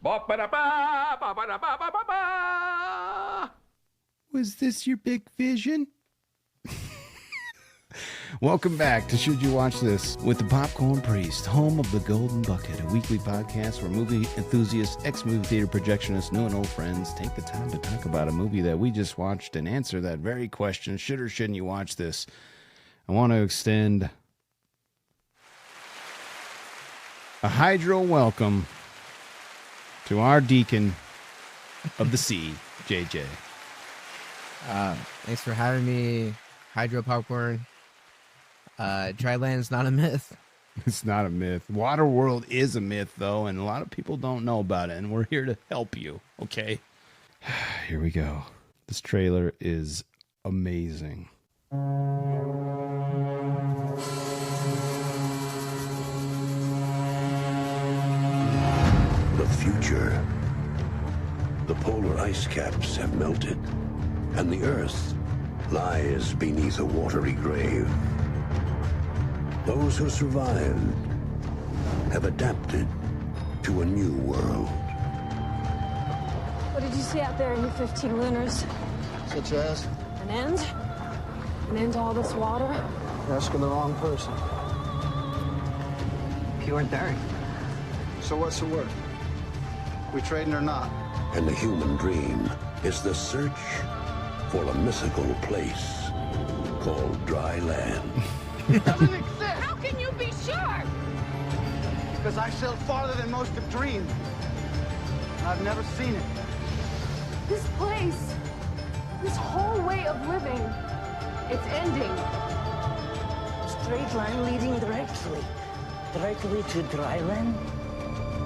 Was this your big vision? Welcome back to Should You Watch This with the Popcorn Priest, home of the Golden Bucket, a weekly podcast where movie enthusiasts, ex-movie theater projectionists, new and old friends take the time to talk about a movie that we just watched and answer that very question, should or shouldn't you watch this? I want to extend a hydro welcome to our deacon of the sea, JJ. Thanks for having me, Hydro Popcorn. Dry land's not a myth. It's not a myth. Waterworld is a myth, though, and a lot of people don't know about it, and we're here to help you, okay? Here we go. This trailer is amazing. The future. The polar ice caps have melted, and the Earth lies beneath a watery grave. Those who survived have adapted to a new world. What did you see out there in your 15 lunars? Such as? An end? An end to all this water? You're asking the wrong person. Pure dirt. So what's the word? We trading or not? And the human dream is the search for a mythical place called dry land. It doesn't exist! How can you be sure? Because I sailed farther than most have dreamed. I've never seen it. This place, this whole way of living, it's ending. Straight line leading directly to dry land.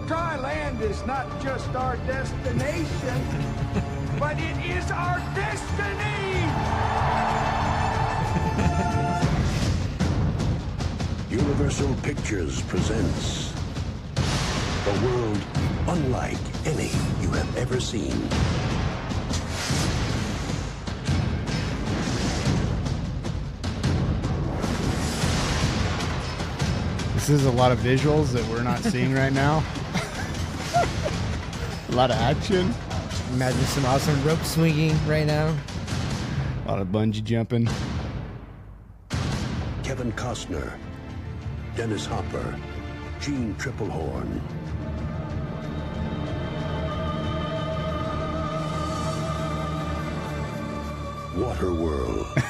Dry land is not just our destination, but it is our destiny! Universal Pictures presents a world unlike any you have ever seen. This is a lot of visuals that we're not seeing right now. A lot of action. Imagine some awesome rope swinging right now. A lot of bungee jumping. Kevin Costner, Dennis Hopper, Gene Triplehorn. Waterworld.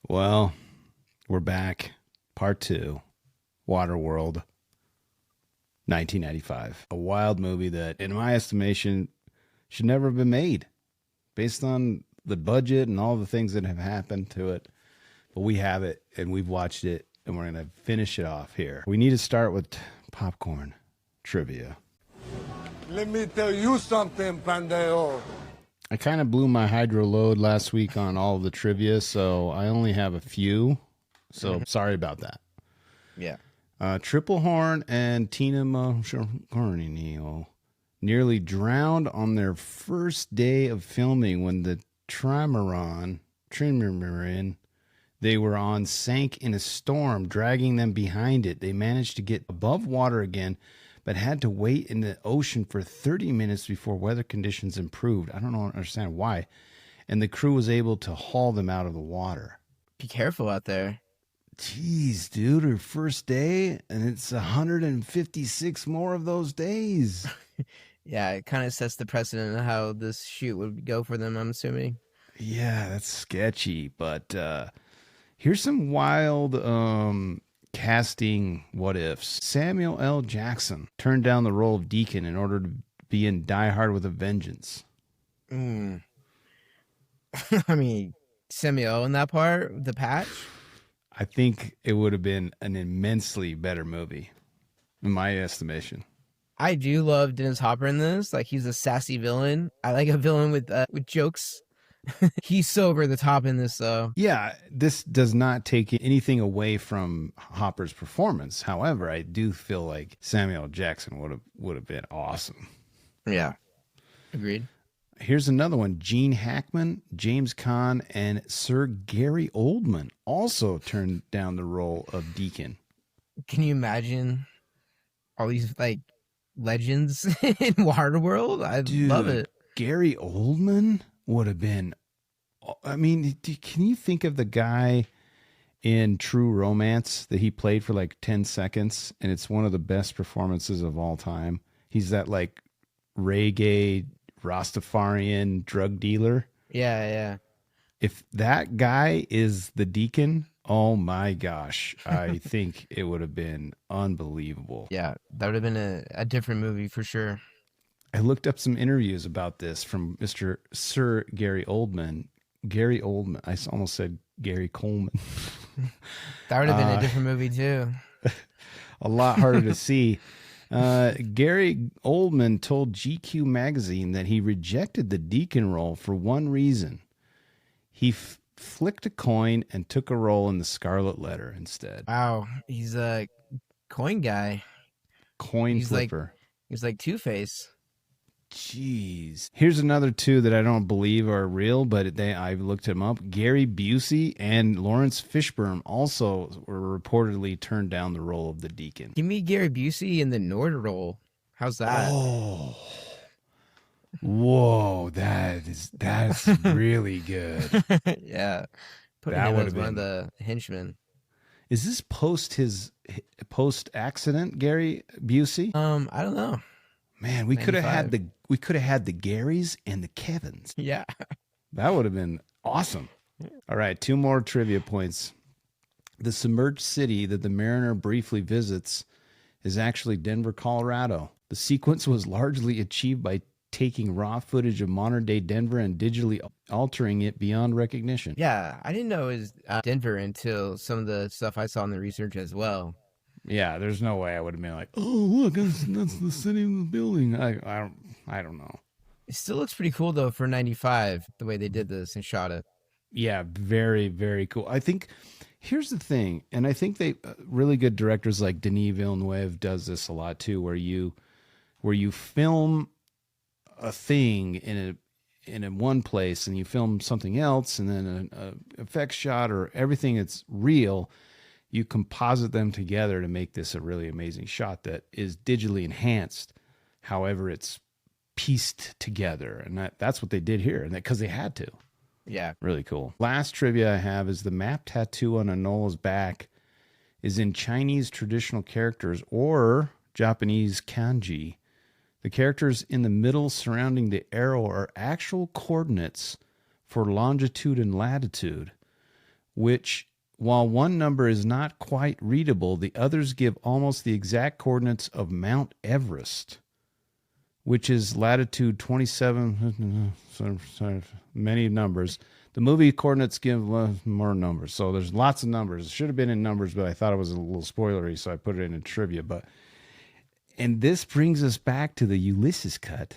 Well, we're back. Part 2. Waterworld. 1995. A wild movie that, in my estimation, should never have been made. Based on the budget and all the things that have happened to it. But we have it, and we've watched it, and we're going to finish it off here. We need to start with popcorn trivia. Let me tell you something, Pandeo. I kind of blew my hydro load last week on all of the trivia, so I only have a few. So sorry about that. Yeah. Triplehorn and Tina Macaroni nearly drowned on their first day of filming when the trimaran they were on sank in a storm, dragging them behind it. They managed to get above water again, but had to wait in the ocean for 30 minutes before weather conditions improved. I don't understand why. And the crew was able to haul them out of the water. Be careful out there. Jeez, dude, her first day, and it's 156 more of those days. Yeah, it kind of sets the precedent of how this shoot would go for them, I'm assuming. Yeah, that's sketchy, but here's some wild casting what-ifs. Samuel L. Jackson turned down the role of Deacon in order to be in Die Hard with a Vengeance. I mean, Samuel in that part, the patch? I think it would have been an immensely better movie, in my estimation. I do love Dennis Hopper in this. Like, he's a sassy villain. I like a villain with jokes. He's so over the top in this, though. Yeah, this does not take anything away from Hopper's performance. However, I do feel like Samuel L. Jackson would have been awesome. Yeah, agreed. Here's another one. Gene Hackman, James Caan, and Sir Gary Oldman also turned down the role of Deacon. Can you imagine all these like legends in Waterworld. I love it. Gary Oldman would have been. I mean, can you think of the guy in True Romance that he played for like 10 seconds, and it's one of the best performances of all time? He's that like reggae Rastafarian drug dealer. Yeah. If that guy is the deacon, oh my gosh, I think it would have been unbelievable. Yeah, that would have been a different movie for sure. I looked up some interviews about this from Mr. Sir Gary Oldman. Gary Oldman. I almost said Gary Coleman. That would have been a different movie too. A lot harder to see. Gary Oldman told GQ magazine that he rejected the deacon role for one reason. He flicked a coin and took a role in the Scarlet Letter instead. Wow, he's a coin guy. Coin flipper. He's like Two-Face. Jeez. Here's another two that I don't believe are real, but I've looked them up. Gary Busey and Lawrence Fishburne also were reportedly turned down the role of the deacon. Give me Gary Busey in the Nord role. How's that? Oh. Whoa, that's really good. Yeah. Putting That him would as have one of been. the henchmen. Is this post accident Gary Busey? I don't know. Man, we could have had 95. the Garys and the Kevins. Yeah. That would have been awesome. All right, two more trivia points. The submerged city that the mariner briefly visits is actually Denver, Colorado. The sequence was largely achieved by taking raw footage of modern-day Denver and digitally altering it beyond recognition. Yeah, I didn't know it was Denver until some of the stuff I saw in the research as well. Yeah, there's no way I would have been like, oh, look, that's the city of the building. I don't know. It still looks pretty cool, though, for 95, the way they did this and shot it. Yeah, very, very cool. I think here's the thing, and I think they really good directors like Denis Villeneuve does this a lot too, where you film a thing in one place and you film something else, and then an effects shot or everything that's real. You composite them together to make this a really amazing shot that is digitally enhanced. However, it's pieced together, and that's what they did here, and because they had to. Yeah. Really cool. Last trivia I have is the map tattoo on Enola's back is in Chinese traditional characters or Japanese kanji. The characters in the middle surrounding the arrow are actual coordinates for longitude and latitude, which, while one number is not quite readable, the others give almost the exact coordinates of Mount Everest, which is latitude 27, many numbers. The movie coordinates give more numbers, so there's lots of numbers. It should have been in numbers, but I thought it was a little spoilery, so I put it in trivia. And this brings us back to the Ulysses cut.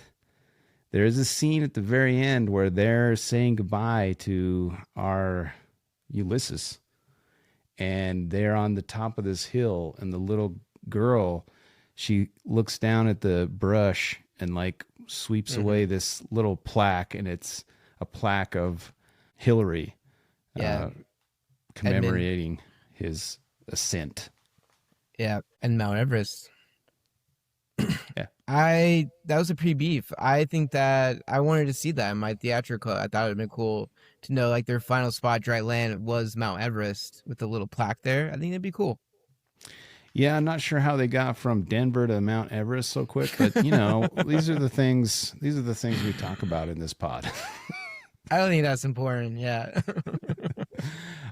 There is a scene at the very end where they're saying goodbye to our Ulysses, and they're on the top of this hill, and the little girl, she looks down at the brush and like sweeps away this little plaque, and it's a plaque of Hillary, commemorating his ascent. Yeah, and Mount Everest. Yeah. That was a pre-beef. I think that I wanted to see that in my theatrical. I thought it would have been cool to know like their final spot, dry land, was Mount Everest with a little plaque there. I think it'd be cool. Yeah, I'm not sure how they got from Denver to Mount Everest so quick, but these are the things we talk about in this pod. I don't think that's important. Yeah.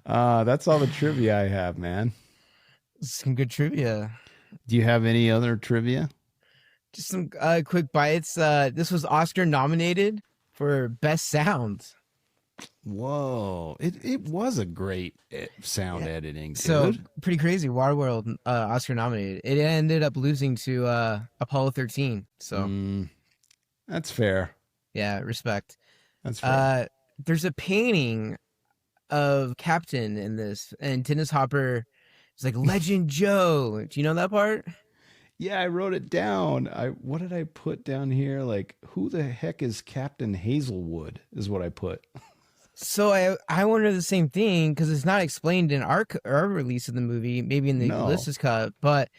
That's all the trivia I have, man. Some good trivia. Do you have any other trivia? Just some quick bites. This was Oscar nominated for Best Sound. Whoa. It was a great sound editing, dude. So pretty crazy. Waterworld, Oscar nominated. It ended up losing to Apollo 13. So that's fair. Yeah, respect. That's fair. There's a painting of Captain in this, and Dennis Hopper is like Legend Joe. Do you know that part? Yeah, I wrote it down. What did I put down here? Like, who the heck is Captain Hazelwood is what I put. So I wonder the same thing, because it's not explained in our release of the movie, maybe in the Ulysses cut, but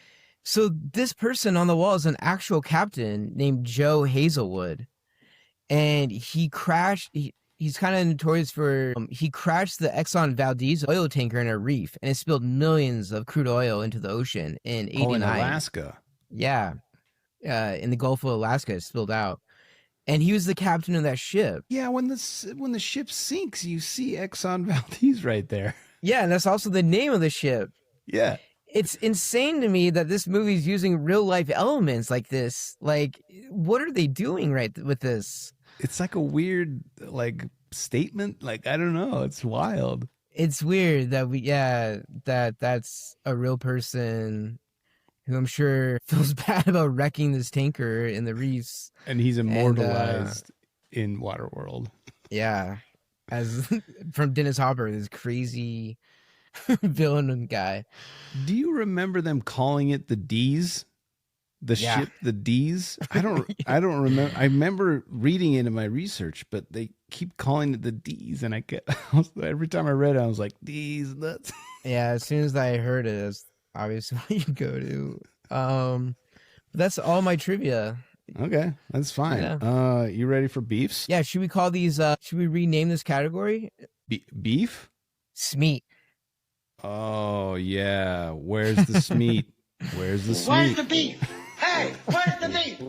So this person on the wall is an actual captain named Joe Hazelwood, and he crashed. He's kind of notorious for he crashed the Exxon Valdez oil tanker in a reef, and it spilled millions of crude oil into the ocean in '89. Oh, in Alaska. Yeah, in the Gulf of Alaska, it spilled out, and he was the captain of that ship. Yeah, when the ship sinks, you see Exxon Valdez right there. Yeah, and that's also the name of the ship. Yeah. It's insane to me that this movie's using real life elements like this. Like, what are they doing right with this? It's like a weird like statement. Like, I don't know. It's wild. It's weird that that's a real person who I'm sure feels bad about wrecking this tanker in the reefs. And he's immortalized in Waterworld. Yeah. As from Dennis Hopper, this crazy villain guy. Do you remember them calling it the D's? The ship, the D's? I don't remember. I remember reading it in my research, but they keep calling it the D's, and every time I read it, I was like, D's nuts. Yeah, as soon as I heard it, it's obviously what you go to. That's all my trivia. Okay, that's fine. Yeah. You ready for beefs? Yeah, should we call these should we rename this category? Beef? Smeat. Oh yeah. Where's the smeat? Where's the smeat? Where's the beef? Hey, where's the beef?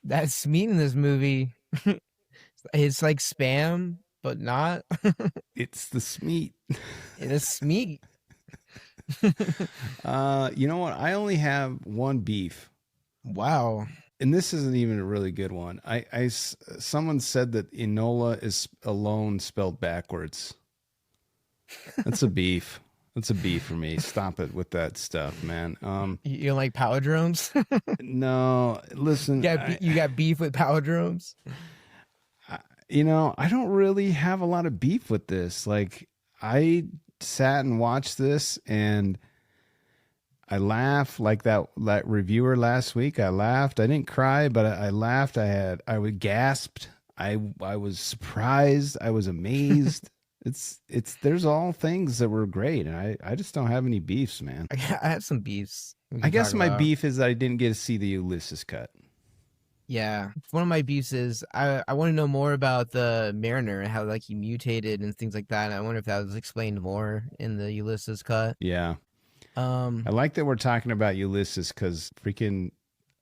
That smeat in this movie. It's like Spam, but not. It's the smeat. It is smeat. You know what? I only have one beef. Wow. And this isn't even a really good one. Someone said that Enola is alone spelled backwards. That's a beef. That's a beef for me. Stop it with that stuff, man. You don't like palindromes? No, listen. You got beef with palindromes? I don't really have a lot of beef with this. Like, I sat and watched this and I laughed like that reviewer last week. I laughed. I didn't cry, but I laughed. I gasped. I was surprised. I was amazed. There's all things that were great, and I just don't have any beefs, man. I have some beefs. I guess my beef is that I didn't get to see the Ulysses cut. Yeah, one of my beefs is I want to know more about the Mariner and how like he mutated and things like that. And I wonder if that was explained more in the Ulysses cut. Yeah. I like that we're talking about Ulysses because freaking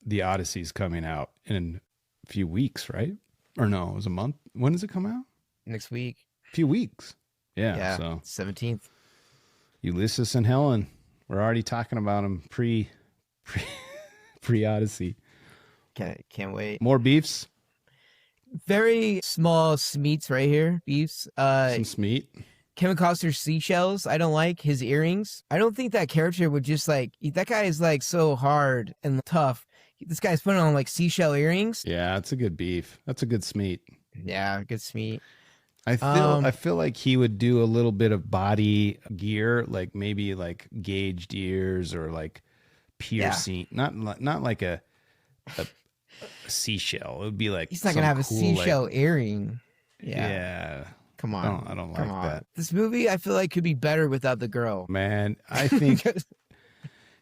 the Odyssey's coming out in a few weeks, right? Or no, it was a month. When does it come out? Next week. Few weeks. Yeah. Yeah. So 17th. Ulysses and Helen. We're already talking about them pre Odyssey. Can't wait. More beefs. Very small smeats right here. Beefs. Some smeat. Kevin Costner's seashells. I don't like his earrings. I don't think that character would just like that guy is like so hard and tough. This guy's putting on like seashell earrings. Yeah, that's a good beef. That's a good smeat. Yeah, good smeat. I feel like he would do a little bit of body gear, like maybe like gauged ears or like piercing, not like a seashell. It would be like he's not gonna have a seashell earring. Yeah. Come on. I don't like that. This movie I feel like could be better without the girl. Man, I think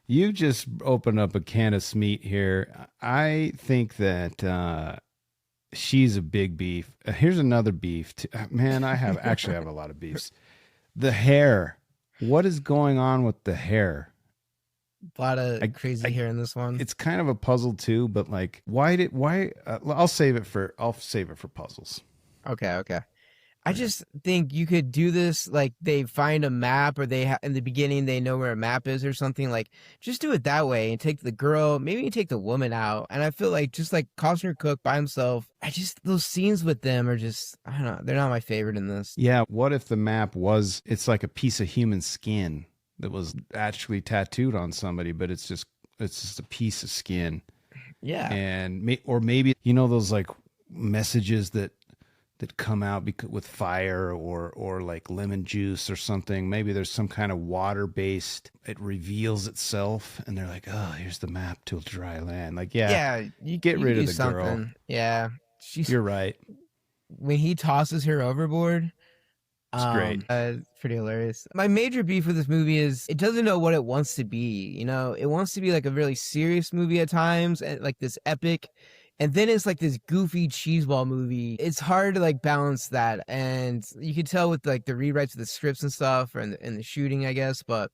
you just opened up a can of smeat here. I think that she's a big beef. Here's another beef. Man, I have a lot of beefs. The hair. What is going on with the hair? A lot of crazy hair in this one. It's kind of a puzzle too, but like, why? I'll save it for puzzles. Okay. I just think you could do this like they find a map or in the beginning they know where a map is or something. Like just do it that way and take the girl, maybe you take the woman out. And I feel like just like Costner Cook by himself, those scenes with them are just, I don't know, they're not my favorite in this. Yeah. What if the map it's like a piece of human skin that was actually tattooed on somebody, but it's just a piece of skin. Yeah. And maybe, those like messages that come out with fire or like lemon juice or something. Maybe there's some kind of water-based, it reveals itself and they're like, oh, here's the map to dry land. Like, you get rid of the something. girl. Yeah. You're right. When he tosses her overboard, it's great. Pretty hilarious. My major beef with this movie is it doesn't know what it wants to be. You know, it wants to be like a really serious movie at times, and like this epic, and then it's like this goofy cheeseball movie. It's hard to like balance that, and you can tell with like the rewrites of the scripts and stuff, and the shooting, I guess. But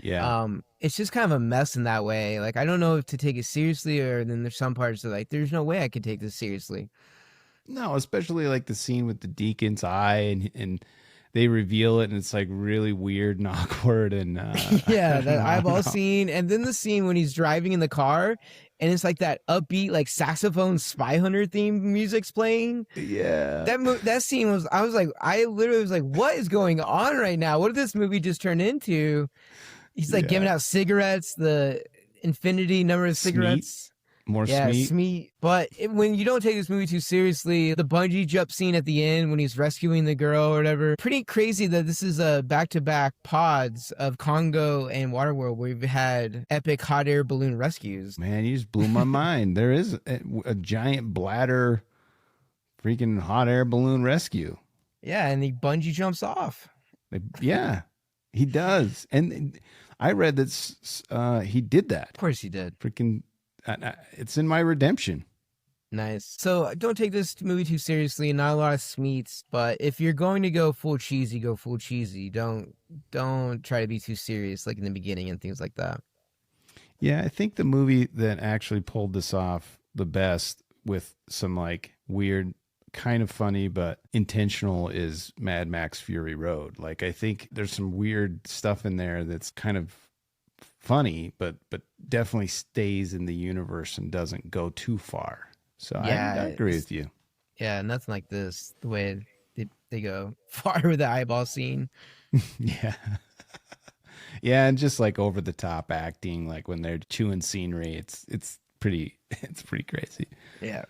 Yeah. it's just kind of a mess in that way. Like I don't know if to take it seriously, or then there's some parts that like there's no way I could take this seriously. No, especially like the scene with the deacon's eye and they reveal it and it's like really weird and awkward and Yeah, that eyeball scene, and then the scene when he's driving in the car and it's like that upbeat like saxophone Spy Hunter theme music's playing. Yeah. That scene was, I literally was like, what is going on right now? What did this movie just turn into? He's like giving out cigarettes, the infinity number of cigarettes. More Yeah, Smeat. Smeat. But when you don't take this movie too seriously, the bungee jump scene at the end when he's rescuing the girl or whatever, pretty crazy that this is a back-to-back pods of Congo and Waterworld where we've had epic hot air balloon rescues. Man, you just blew my mind. There is a giant bladder freaking hot air balloon rescue. Yeah, and he bungee jumps off. Yeah, he does. And I read that he did that. Of course he did. Freaking, it's in my redemption. Nice. So don't take this movie too seriously. Not a lot of Smeats, but if you're going to go full cheesy, go full cheesy. Don't try to be too serious like in the beginning and things like that. Yeah, I think the movie that actually pulled this off the best with some like weird, kind of funny but intentional is Mad Max Fury Road. Like I think there's some weird stuff in there that's kind of funny, but definitely stays in the universe and doesn't go too far. So Yeah, I agree with you. Yeah, nothing like this. The way they go far with the eyeball scene. Yeah. Yeah, and just like over the top acting, like when they're chewing scenery, it's pretty crazy. Yeah.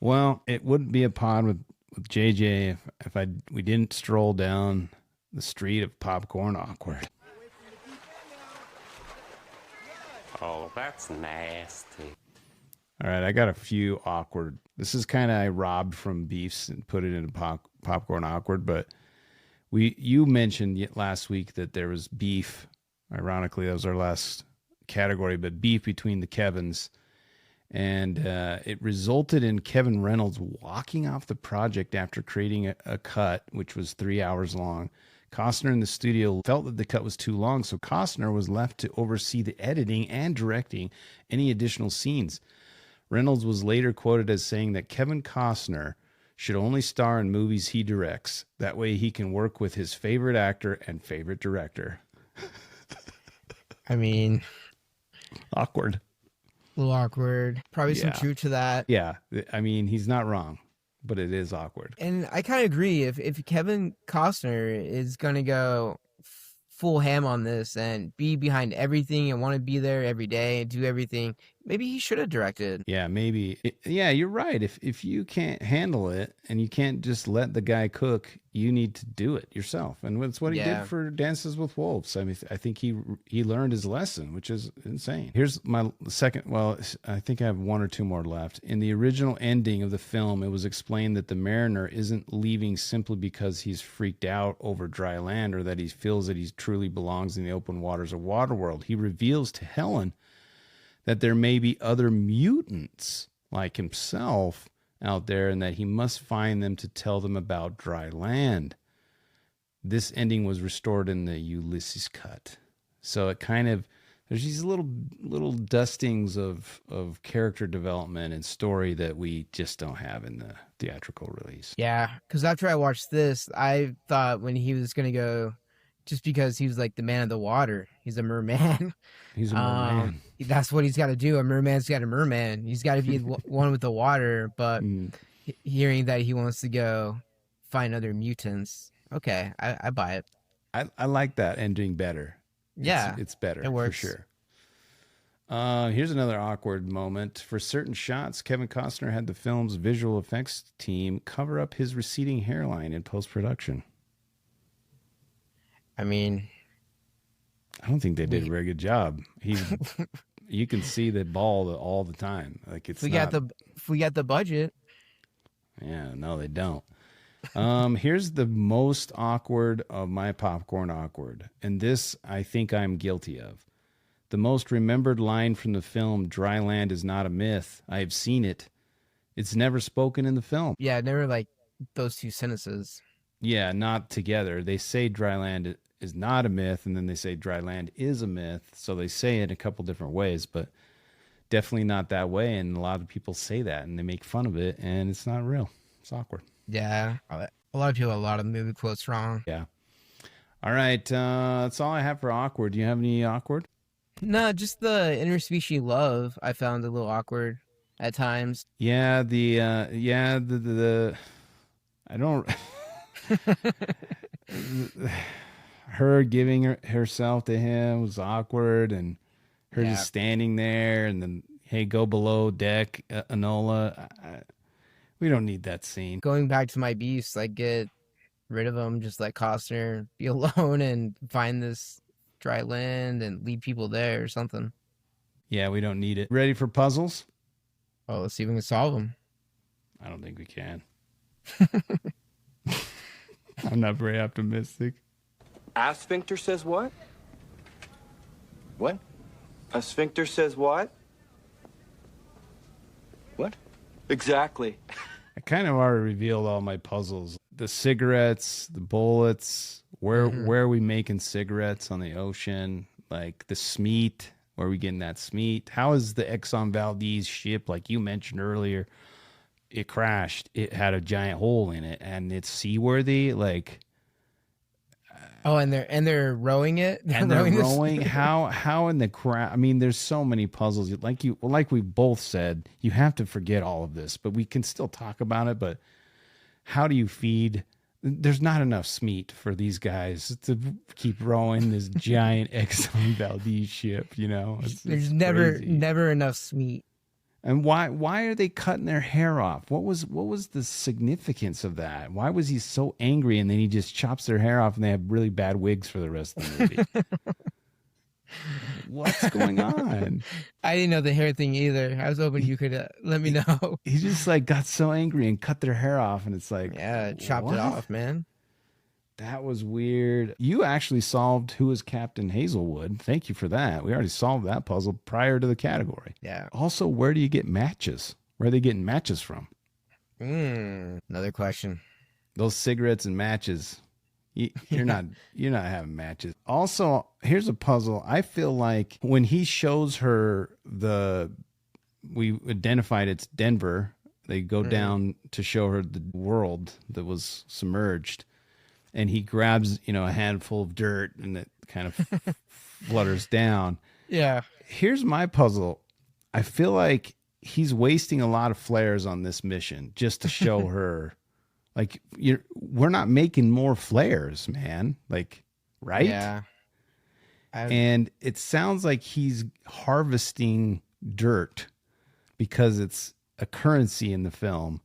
Well, it wouldn't be a pod with JJ if we didn't stroll down the street of popcorn awkward. Oh, that's nasty. All right, I got a few awkward. This is kind of I robbed from beefs and put it into popcorn awkward, but you mentioned last week that there was beef. Ironically, that was our last category, but beef between the Kevins. And it resulted in Kevin Reynolds walking off the project after creating a cut, which was 3 hours long. Costner in the studio felt that the cut was too long, so Costner was left to oversee the editing and directing any additional scenes. Reynolds was later quoted as saying that Kevin Costner should only star in movies he directs. That way he can work with his favorite actor and favorite director. I mean, Awkward. a little awkward. Probably some Yeah. truth to that. Yeah, I mean, he's not wrong, but it is awkward. And I kind of agree. If Kevin Costner is going to go full ham on this and be behind everything and want to be there every day and do everything, maybe he should have directed. Yeah, maybe. Yeah, you're right. If you can't handle it and you can't just let the guy cook, you need to do it yourself. And that's what he Yeah. did for Dances with Wolves. I mean, I think he learned his lesson, which is insane. Here's my second. Well, I think I have one or two more left. In the original ending of the film, it was explained that the mariner isn't leaving simply because he's freaked out over dry land or that he feels that he truly belongs in the open waters of Waterworld. He reveals to Helen that there may be other mutants like himself out there and that he must find them to tell them about dry land. This ending was restored in the Ulysses cut. So it kind of, there's these little dustings of character development and story that we just don't have in the theatrical release. Yeah, because after I watched this, I thought when he was going to go, just because he was like the man of the water, he's a merman. He's a merman. That's what he's got to do. A merman's got a merman. He's got to be one with the water. But hearing that he wants to go find other mutants, okay, I buy it. I like that ending better. Yeah, it's better. it works. For sure. Here's another awkward moment. For certain shots, Kevin Costner had the film's visual effects team cover up his receding hairline in post-production. I mean, I don't think they did a very good job. You can see the ball all the time. Like it's if we got the budget. Yeah, no, they don't. Here's the most awkward of my popcorn awkward, and this I think I'm guilty of. The most remembered line from the film, "Dry land is not a myth. I have seen it." It's never spoken in the film. Yeah, never like those two sentences. Yeah, not together. They say dry land is not a myth, and then they say dry land is a myth. So they say it a couple different ways, but definitely not that way. And a lot of people say that, and they make fun of it, and it's not real. It's awkward. Yeah, a lot of people have a lot of movie quotes wrong. Yeah. All right, that's all I have for awkward. Do you have any awkward? No, just the interspecies love I found a little awkward at times. Yeah, the I don't. Her giving herself to him was awkward, and her just standing there, and then, hey, go below deck, Enola. We don't need that scene. Going back to my beast, like get rid of him, just let Costner be alone and find this dry land and lead people there or something. Yeah, we don't need it. Ready for puzzles? Oh, let's see if we can solve them. I don't think we can. I'm not very optimistic. A sphincter says what? What? A sphincter says what? What? Exactly. I kind of already revealed all my puzzles. The cigarettes, the bullets, where are we making cigarettes on the ocean? Like the Smeat, where are we getting that Smeat? How is the Exxon Valdez ship, like you mentioned earlier, it crashed. It had a giant hole in it, and it's seaworthy. Like, oh, and they're rowing it. And they're rowing. How in the crap? I mean, there's so many puzzles. Like we both said, you have to forget all of this, but we can still talk about it. But how do you feed? There's not enough Smeat for these guys to keep rowing this giant Exxon Valdez ship. You know, there's never enough Smeat. And why are they cutting their hair off? What was the significance of that? Why was he so angry and then he just chops their hair off and they have really bad wigs for the rest of the movie? What's going on? I didn't know the hair thing either. I was hoping you could let me know. He just like got so angry and cut their hair off, and it's like, yeah, chopped it off, man. That was weird. You actually solved who is Captain Hazelwood. Thank you for that. We already solved that puzzle prior to the category. Yeah. Also, where do you get matches? Where are they getting matches from? Another question. Those cigarettes and matches. You're not having matches. Also, here's a puzzle. I feel like when he shows her we identified it's Denver. They go down to show her the world that was submerged. And he grabs, a handful of dirt and it kind of flutters down. Yeah. Here's my puzzle. I feel like he's wasting a lot of flares on this mission just to show her, like, we're not making more flares, man. Like, right? Yeah. And it sounds like he's harvesting dirt because it's a currency in the film.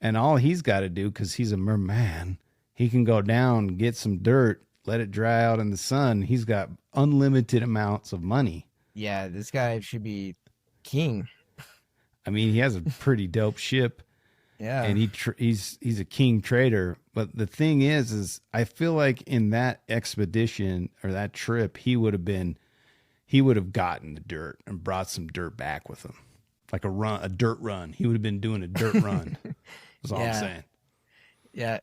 And all he's got to do, because he's a merman, he can go down, get some dirt, let it dry out in the sun. He's got unlimited amounts of money. Yeah, this guy should be king. I mean, he has a pretty dope ship. Yeah. And he's a king trader. But the thing is I feel like in that expedition or that trip, he would have gotten the dirt and brought some dirt back with him. Like a dirt run. He would have been doing a dirt run. That's all I'm saying. Yeah,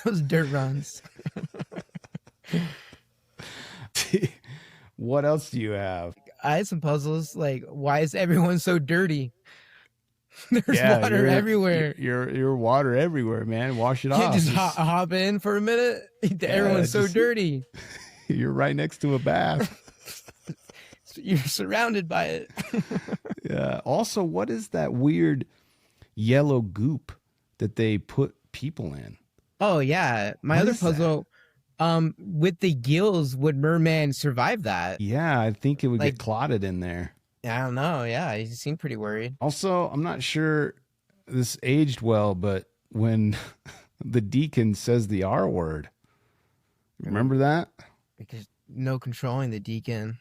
those dirt runs. What else do you have? I had some puzzles, like, why is everyone so dirty? There's water everywhere. You're water everywhere, man. Wash it Can't off. just hop in for a minute. Everyone's so dirty. You're right next to a bath. You're surrounded by it. Yeah. Also, what is that weird yellow goop that they put people in? Oh yeah, my other puzzle. With the gills, would Merman survive that? Yeah, I think it would get clotted in there. I don't know. Yeah, he seemed pretty worried. Also, I'm not sure this aged well, but when the deacon says the R word, remember that? Because no controlling the deacon.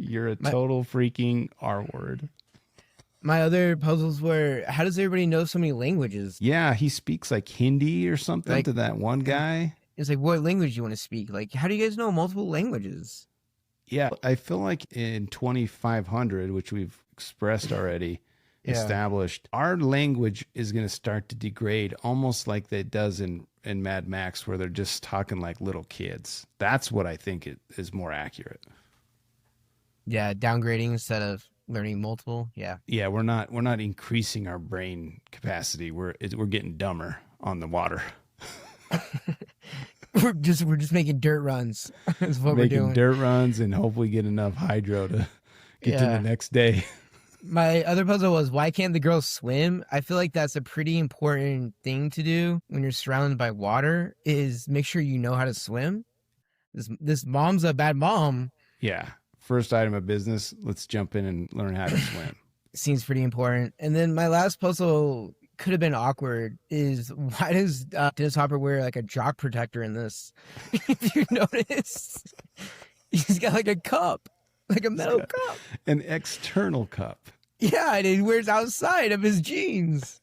You're a total freaking R word. My other puzzles were, how does everybody know so many languages? Yeah, he speaks like Hindi or something Like- to that one guy. It's like, what language do you want to speak? Like, how do you guys know multiple languages? Yeah, I feel like in 2500, which we've expressed already, Yeah. established, our language is going to start to degrade almost like it does in Mad Max, where they're just talking like little kids. That's what I think it is more accurate. Yeah, downgrading instead of learning multiple. Yeah. Yeah, we're not increasing our brain capacity. We're getting dumber on the water. We're just making dirt runs. Is what we're Making doing. dirt runs and hopefully get enough hydro to get to Yeah. the next day. My other puzzle was, why can't the girls swim? I feel like that's a pretty important thing to do when you're surrounded by water, is make sure you know how to swim. This mom's a bad mom. Yeah. First item of business, let's jump in and learn how to swim. Seems pretty important. And then my last puzzle could have been awkward, is why does Dennis Hopper wear like a jock protector in this? If you notice, he's got like a cup, like a metal cup. An external cup. Yeah, and he wears outside of his jeans.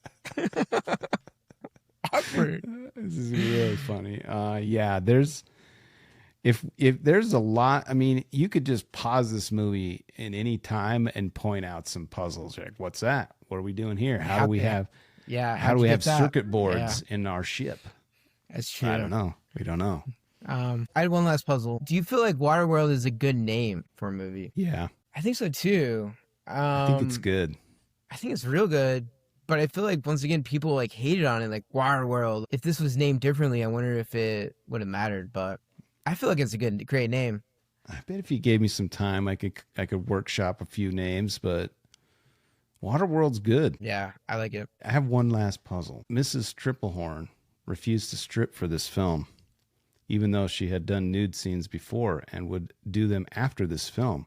Awkward. This is really funny. Yeah, there's if there's a lot, I mean, you could just pause this movie in any time and point out some puzzles. You're like, what's that? What are we doing here? How do we have How'd do we you have get that? circuit boards in our ship? That's true. I don't know. We don't know. I had one last puzzle. Do you feel like Waterworld is a good name for a movie? Yeah, I think so too. I think it's good. I think it's real good, but I feel like once again people like hated on it, like Waterworld. If this was named differently, I wonder if it would have mattered. But I feel like it's a great name. I bet if you gave me some time, I could workshop a few names, but Waterworld's good. Yeah, I like it. I have one last puzzle. Mrs. Triplehorn refused to strip for this film, even though she had done nude scenes before and would do them after this film.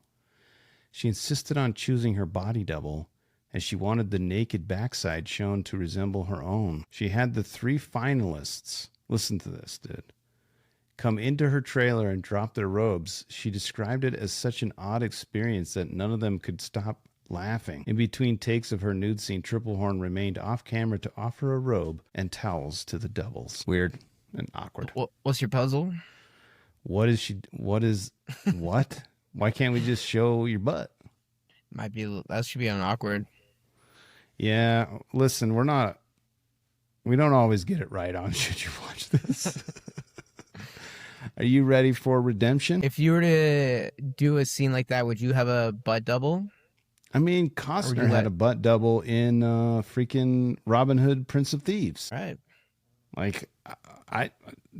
She insisted on choosing her body double, as she wanted the naked backside shown to resemble her own. She had the 3 finalists, listen to this, dude, come into her trailer and drop their robes. She described it as such an odd experience that none of them could stop laughing. In between takes of her nude scene, Triplehorn remained off camera to offer a robe and towels to the doubles. Weird and awkward. What's your puzzle? What? Why can't we just show your butt? That should be on awkward. Yeah, listen, we don't always get it right on Should You Watch This? Are you ready for redemption? If you were to do a scene like that, would you have a butt double? I mean, Costner had a butt double in freaking Robin Hood, Prince of Thieves. Right. Like, I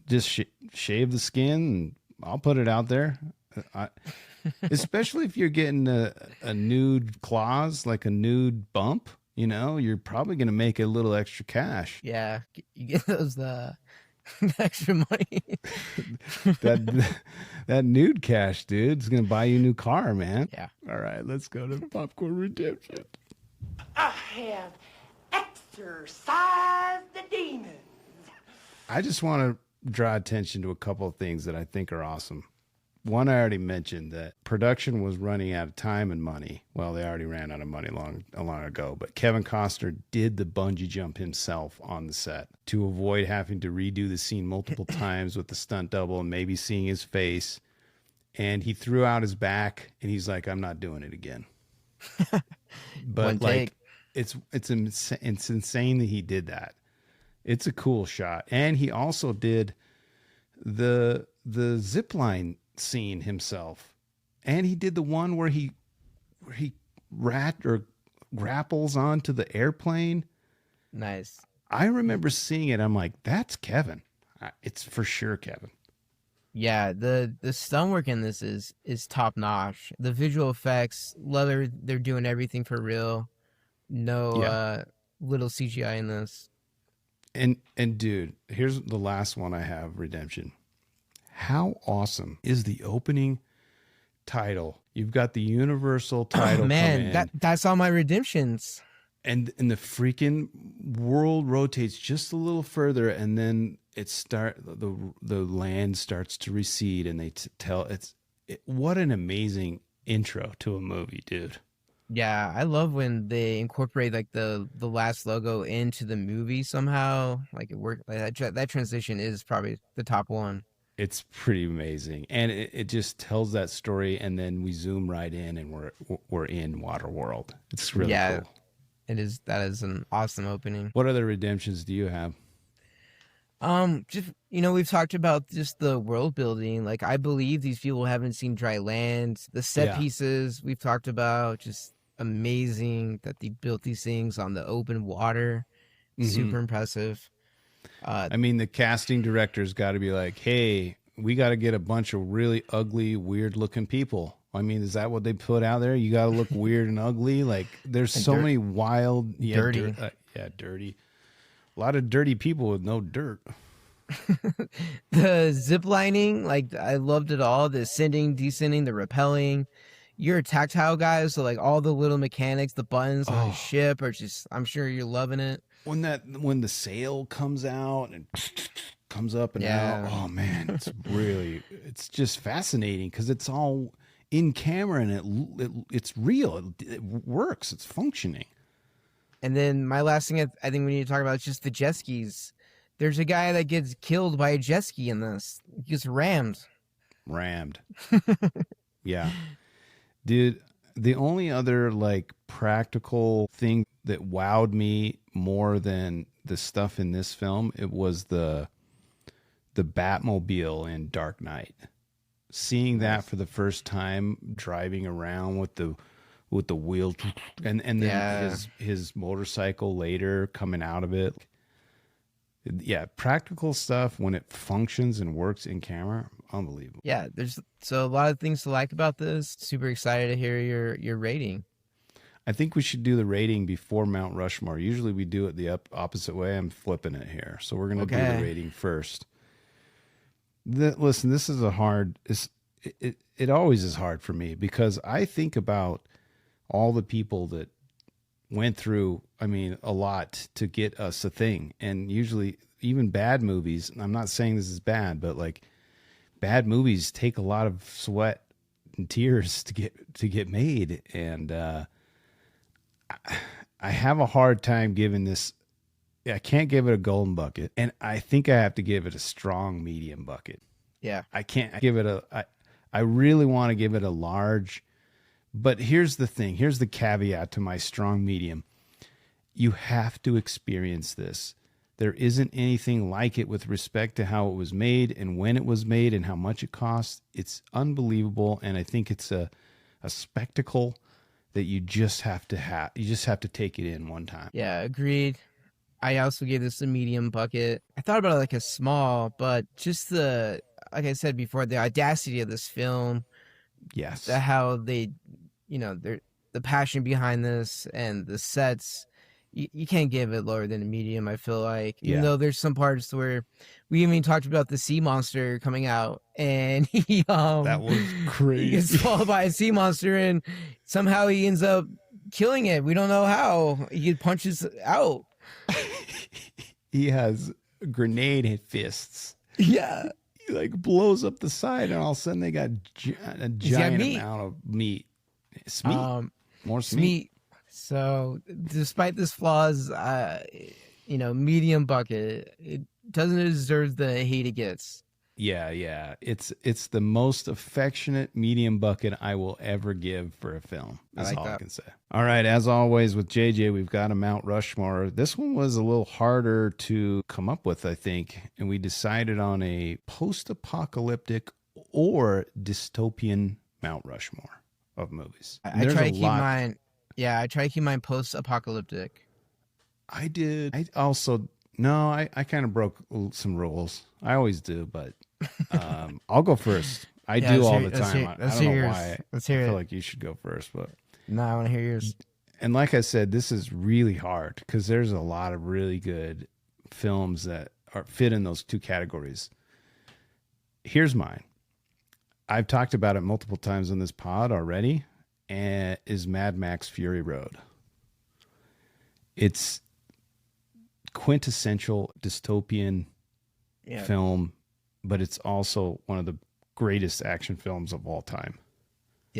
just shave the skin and I'll put it out there. Especially if you're getting a nude clause, like a nude bump, you know, you're probably going to make a little extra cash. Yeah. You get those, the extra money. that nude cash, dude, is going to buy you a new car, man. Yeah. All right, let's go to Popcorn Redemption. I have exorcised the demons. I just want to draw attention to a couple of things that I think are awesome. One, I already mentioned that production was running out of time and money. Well, they already ran out of money long ago, but Kevin Costner did the bungee jump himself on the set to avoid having to redo the scene multiple times with the stunt double and maybe seeing his face. And he threw out his back and he's like, I'm not doing it again. But like, it's insane that he did that. It's a cool shot. And he also did the zipline scene himself, and he did the one where he grapples onto the airplane. Nice. I remember seeing it. I'm like, that's Kevin. It's for sure Kevin. Yeah, the stunt work in this is top notch. The visual effects, they're doing everything for real. No little CGI in this. And dude, here's the last one I have, Redemption. How awesome is the opening title? You've got the Universal title. Oh, man, that's all my redemptions. And the freaking world rotates just a little further, and then the land starts to recede, and they what an amazing intro to a movie, dude. Yeah, I love when they incorporate like the last logo into the movie somehow. Like it worked. Like that transition is probably the top one. It's pretty amazing, and it just tells that story, and then we zoom right in, and we're in Waterworld. It's really Yeah, cool. it is. That is an awesome opening. What other redemptions do you have? Just we've talked about just the world building. Like I believe these people haven't seen dry land. The set Yeah. pieces we've talked about, just amazing that they built these things on the open water. Super impressive. I mean, the casting director's got to be like, hey, we got to get a bunch of really ugly, weird looking people. I mean, is that what they put out there? You got to look weird and ugly. Like, there's so many wild, dirty. Dirty. A lot of dirty people with no dirt. The zip lining, like I loved it all. The ascending, descending, the rappelling. You're a tactile guy, so like all the little mechanics, the buttons on the ship are just. I'm sure you're loving it. When the sail comes out and comes up and out, oh man, it's just fascinating because it's all in camera and it's real. It works. It's functioning. And then my last thing I think we need to talk about is just the jet skis. There's a guy that gets killed by a jet ski in this. He gets rammed. Yeah. Dude, the only other like practical thing that wowed me more than the stuff in this film, it was the Batmobile in Dark Knight. Seeing that for the first time, driving around with the wheel and then his motorcycle later coming out of it. Yeah, practical stuff when it functions and works in camera, unbelievable. Yeah, there's a lot of things to like about this. Super excited to hear your rating. I think we should do the rating before Mount Rushmore. Usually we do it the opposite way. I'm flipping it here. So we're going to do the rating first. Listen, this is it always is hard for me because I think about all the people that went through, a lot to get us a thing. And usually even bad movies, I'm not saying this is bad, but like bad movies take a lot of sweat and tears to get made. And, I have a hard time giving this. I can't give it a golden bucket. And I think I have to give it a strong medium bucket. Yeah. I can't give it I really want to give it a large. But here's the thing. Here's the caveat to my strong medium. You have to experience this. There isn't anything like it with respect to how it was made and when it was made and how much it costs. It's unbelievable. And I think it's a spectacle that you just have to take it in one time. Yeah, agreed. I also gave this a medium bucket. I thought about it like a small, but just like I said before, the audacity of this film. Yes. How they, the passion behind this and the sets, you can't give it lower than a medium, I feel like. Even though there's some parts where we even talked about the sea monster coming out and he that was crazy. He gets swallowed by a sea monster and somehow he ends up killing it. We don't know how. He punches out. He has grenade fists. Yeah. He like blows up the side and all of a sudden they got a giant amount of meat. Smeat. More smeat. So despite this flaws, medium bucket, it doesn't deserve the hate it gets. Yeah. It's the most affectionate medium bucket I will ever give for a film. That's all I can say. All right, as always with JJ, we've got a Mount Rushmore. This one was a little harder to come up with, I think, and we decided on a post-apocalyptic or dystopian Mount Rushmore of movies. I try to keep mine. Yeah, I try to keep mine post-apocalyptic. I did. I kind of broke some rules. I always do, but I'll go first. I do all the time. I don't know why. Let's hear it. I feel like you should go first, but no, I want to hear yours. And like I said, this is really hard because there's a lot of really good films that fit in those two categories. Here's mine. I've talked about it multiple times on this pod already, and is Mad Max Fury Road. It's quintessential dystopian film, but it's also one of the greatest action films of all time.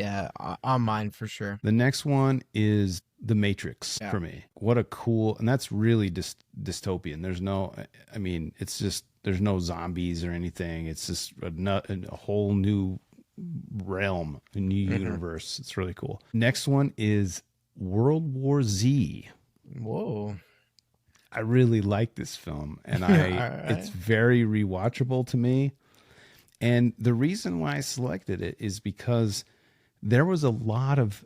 Yeah, on mine for sure. The next one is The Matrix for me. What a cool, and that's really dystopian. There's no, I mean, it's just, there's no zombies or anything. It's just a whole new realm, a new universe. It's really cool. Next one is World War Z. Whoa. I really like this film, and it's very rewatchable to me. And the reason why I selected it is because there was a lot of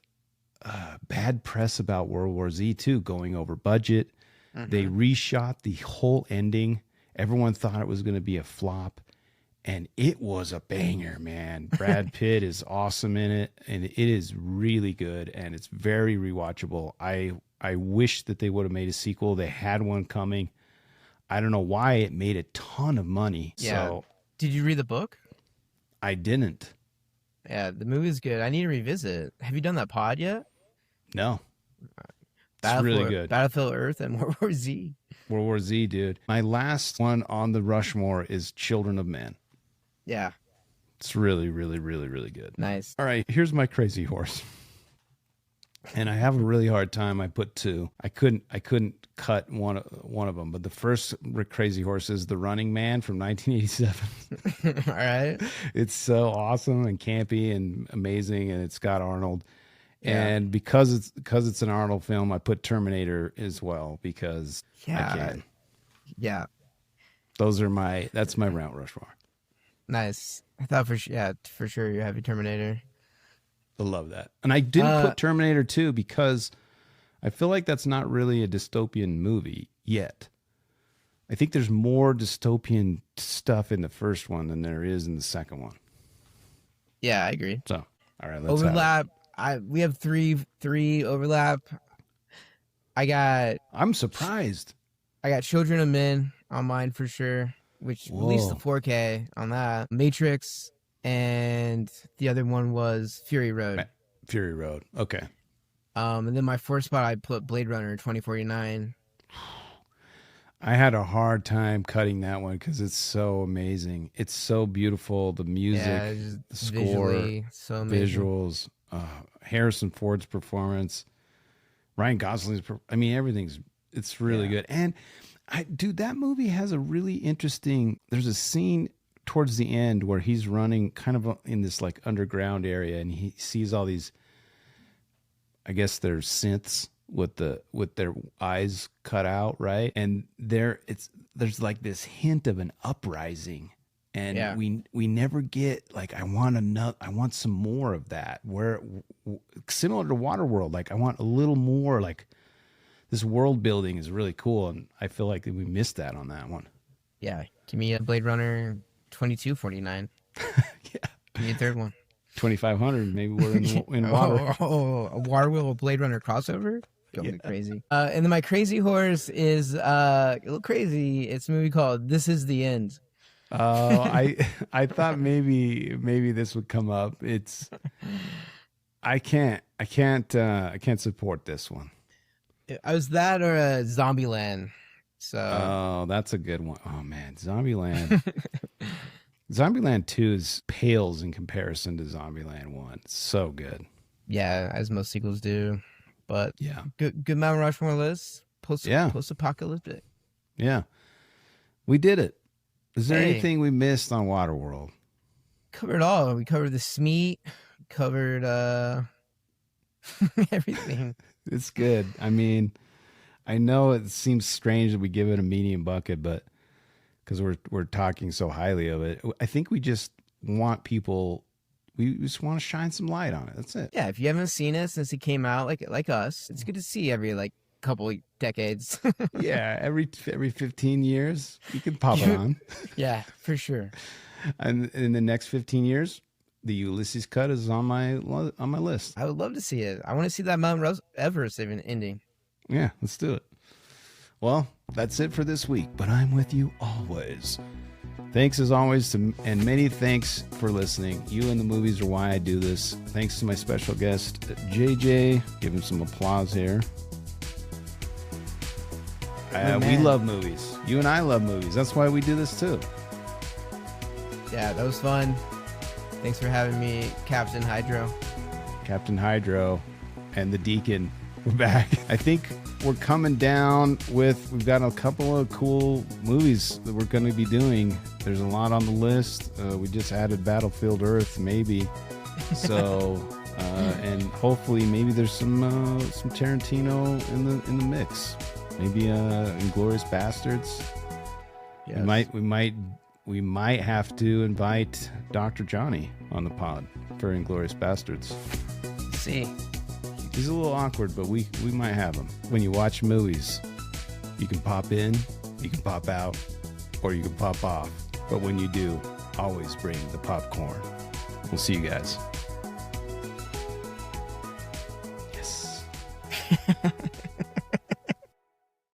bad press about World War Z too, going over budget. They reshot the whole ending. Everyone thought it was going to be a flop, and it was a banger, man. Brad Pitt is awesome in it, and it is really good, and it's very rewatchable. I wish that they would have made a sequel. They had one coming. I don't know why it made a ton of money. Yeah. So Did you read the book? I didn't. Yeah, the movie's good. I need to revisit. Have you done that pod yet? No. It's really good. Battlefield Earth and World War Z. World War Z, dude. My last one on the Rushmore is Children of Men. Yeah. It's really, really, really, really good. Nice. All right, here's my crazy horse. And I have a really hard time. I put two. I couldn't cut one of them. But the first crazy horse is The Running Man from 1987. All right. It's so awesome and campy and amazing, and it's got Arnold. Yeah. And because it's an Arnold film, I put Terminator as well because I can. Yeah. That's my Mount Rushmore. Nice. I thought for sure you're Heavy Terminator. I love that. And I didn't put Terminator 2 because I feel like that's not really a dystopian movie yet. I think there's more dystopian stuff in the first one than there is in the second one. Yeah, I agree. So, all right, let's overlap. We have three overlap. I'm surprised. I got Children of Men on mine for sure, which released the 4K on that. Matrix, and the other one was Fury Road. Fury Road. Okay. And then my fourth spot, I put Blade Runner 2049. I had a hard time cutting that one because it's so amazing. It's so beautiful. The music, the score, so amazing. visuals, Harrison Ford's performance, Ryan Gosling's. It's really good. And dude, that movie has a really interesting. There's a scene towards the end where he's running kind of in this like underground area, and he sees all these, I guess they're synths with their eyes cut out, right? And there's like this hint of an uprising, and we never get like, I want some more of that, where similar to Waterworld, like I want a little more. Like this world building is really cool, and I feel like we missed that on that one. Yeah, give me a Blade Runner 2249. Yeah, give me a third one. 2500. Maybe we're in water. A Waterworld Blade Runner crossover. Going me crazy. And then my crazy horse is a little crazy. It's a movie called This Is the End. Oh, I thought maybe this would come up. I can't support this one. I was that or a Zombieland. So that's a good one. Oh man, Zombieland. Zombieland 2 pales in comparison to Zombieland 1. It's so good. Yeah, as most sequels do. But yeah, good Mount Rushmore list. Post-apocalyptic. Yeah, we did it. Is there anything we missed on Waterworld? Covered all. We covered the Smeat. Covered everything. It's good. I mean, I know it seems strange that we give it a medium bucket, but because we're talking so highly of it, I think we just want people. We just want to shine some light on it. That's it. Yeah, if you haven't seen it since it came out, like us, it's good to see every couple decades. Yeah, every 15 years you can pop it on. Yeah, for sure. And in the next 15 years, the Ulysses cut is on my list. I would love to see it. I want to see that Mount Everest even ending. Yeah, let's do it. Well, that's it for this week, but I'm with you always. Thanks as always, and many thanks for listening. You and the movies are why I do this. Thanks to my special guest, JJ. Give him some applause here. We love movies. You and I love movies. That's why we do this too. Yeah, that was fun. Thanks for having me, Captain Hydro. Captain Hydro, and the Deacon. We're back. I think we're coming down with, we've got a couple of cool movies that we're going to be doing. There's a lot on the list. We just added Battlefield Earth, maybe. So, and hopefully maybe there's some Tarantino in the mix. Maybe Inglourious Bastards. Yes. We might have to invite Dr. Johnny on the pod for Inglourious Bastards. Let's see. He's a little awkward, but we might have him. When you watch movies, you can pop in, you can pop out, or you can pop off. But when you do, always bring the popcorn. We'll see you guys. Yes.